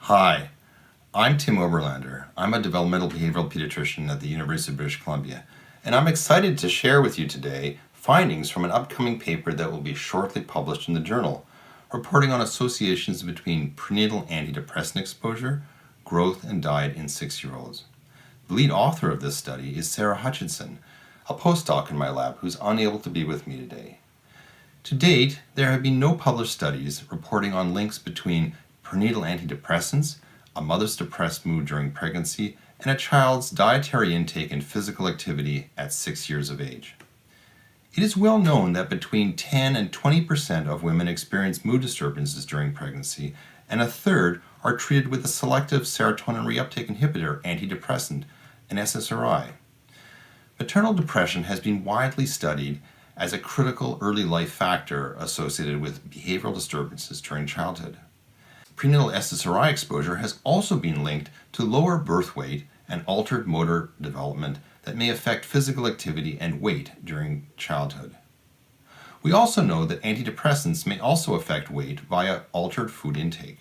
Hi, I'm Tim Oberlander. I'm a developmental behavioral pediatrician at the University of British Columbia, and I'm excited to share with you today findings from an upcoming paper that will be shortly published in the journal, reporting on associations between prenatal antidepressant exposure, growth, and diet in 6-year-olds. The lead author of this study is Sarah Hutchinson, a postdoc in my lab who's unable to be with me today. To date, there have been no published studies reporting on links between prenatal antidepressants, a mother's depressed mood during pregnancy, and a child's dietary intake and physical activity at 6 years of age. It is well known that between 10 and 20% of women experience mood disturbances during pregnancy, and a third are treated with a selective serotonin reuptake inhibitor antidepressant, an SSRI. Maternal depression has been widely studied as a critical early life factor associated with behavioral disturbances during childhood. Prenatal SSRI exposure has also been linked to lower birth weight and altered motor development that may affect physical activity and weight during childhood. We also know that antidepressants may also affect weight via altered food intake.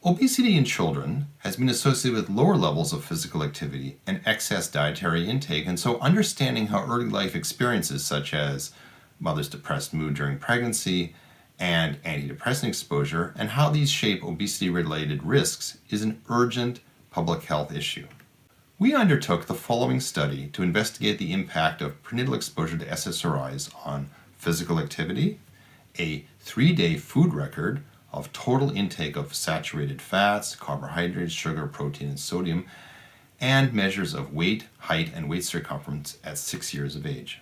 Obesity in children has been associated with lower levels of physical activity and excess dietary intake, and so understanding how early life experiences such as mother's depressed mood during pregnancy and antidepressant exposure and how these shape obesity-related risks is an urgent public health issue. We undertook the following study to investigate the impact of prenatal exposure to SSRIs on physical activity, a 3-day food record of total intake of saturated fats, carbohydrates, sugar, protein, and sodium, and measures of weight, height, and waist circumference at 6 years of age.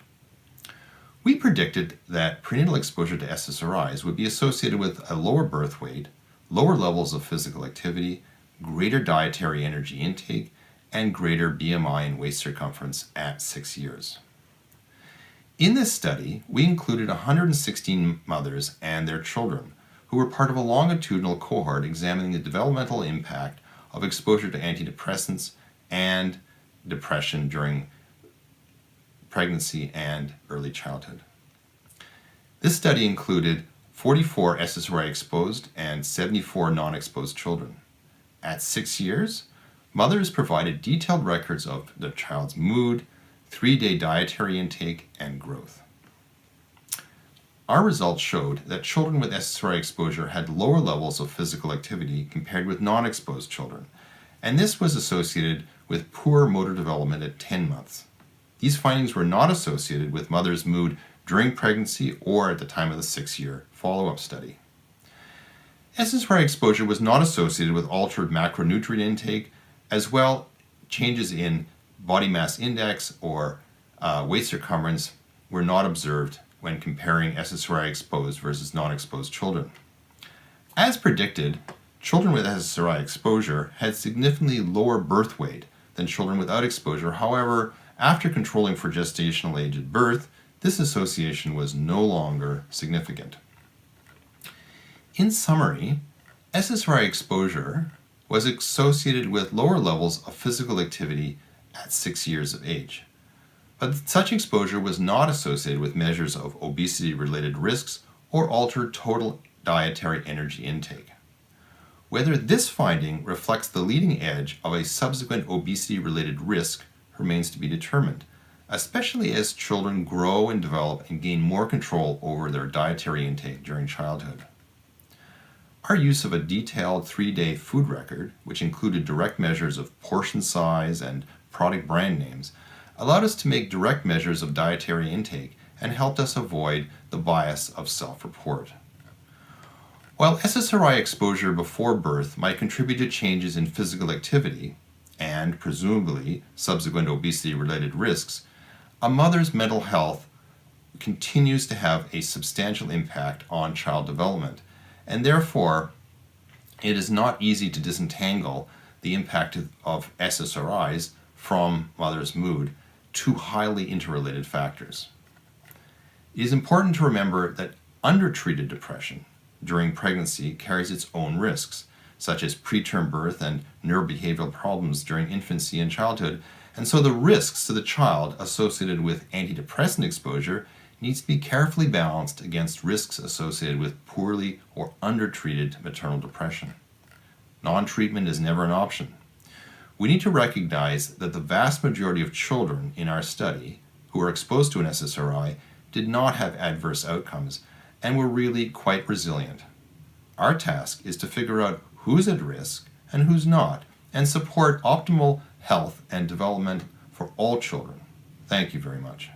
We predicted that prenatal exposure to SSRIs would be associated with a lower birth weight, lower levels of physical activity, greater dietary energy intake, and greater BMI and waist circumference at 6 years. In this study, we included 116 mothers and their children who were part of a longitudinal cohort examining the developmental impact of exposure to antidepressants and depression during pregnancy and early childhood. This study included 44 SSRI exposed and 74 non-exposed children. At 6 years, mothers provided detailed records of their child's mood, 3-day dietary intake, and growth. Our results showed that children with SSRI exposure had lower levels of physical activity compared with non-exposed children, and this was associated with poor motor development at 10 months. These findings were not associated with mother's mood during pregnancy or at the time of the 6-year follow-up study. SSRI exposure was not associated with altered macronutrient intake, as well changes in body mass index or waist circumference were not observed when comparing SSRI exposed versus non-exposed children. As predicted, children with SSRI exposure had significantly lower birth weight than children without exposure. However, after controlling for gestational age at birth, this association was no longer significant. In summary, SSRI exposure was associated with lower levels of physical activity at 6 years of age. But such exposure was not associated with measures of obesity-related risks or altered total dietary energy intake. Whether this finding reflects the leading edge of a subsequent obesity-related risk remains to be determined, especially as children grow and develop and gain more control over their dietary intake during childhood. Our use of a detailed 3-day food record, which included direct measures of portion size and product brand names, allowed us to make direct measures of dietary intake and helped us avoid the bias of self-report. While SSRI exposure before birth might contribute to changes in physical activity, and presumably subsequent obesity-related risks, a mother's mental health continues to have a substantial impact on child development, and therefore it is not easy to disentangle the impact of SSRIs from mother's mood, two highly interrelated factors. It is important to remember that undertreated depression during pregnancy carries its own risks, such as preterm birth and neurobehavioral problems during infancy and childhood, and so the risks to the child associated with antidepressant exposure needs to be carefully balanced against risks associated with poorly or undertreated maternal depression. Non-treatment is never an option. We need to recognize that the vast majority of children in our study who were exposed to an SSRI did not have adverse outcomes and were really quite resilient. Our task is to figure out who's at risk and who's not, and support optimal health and development for all children. Thank you very much.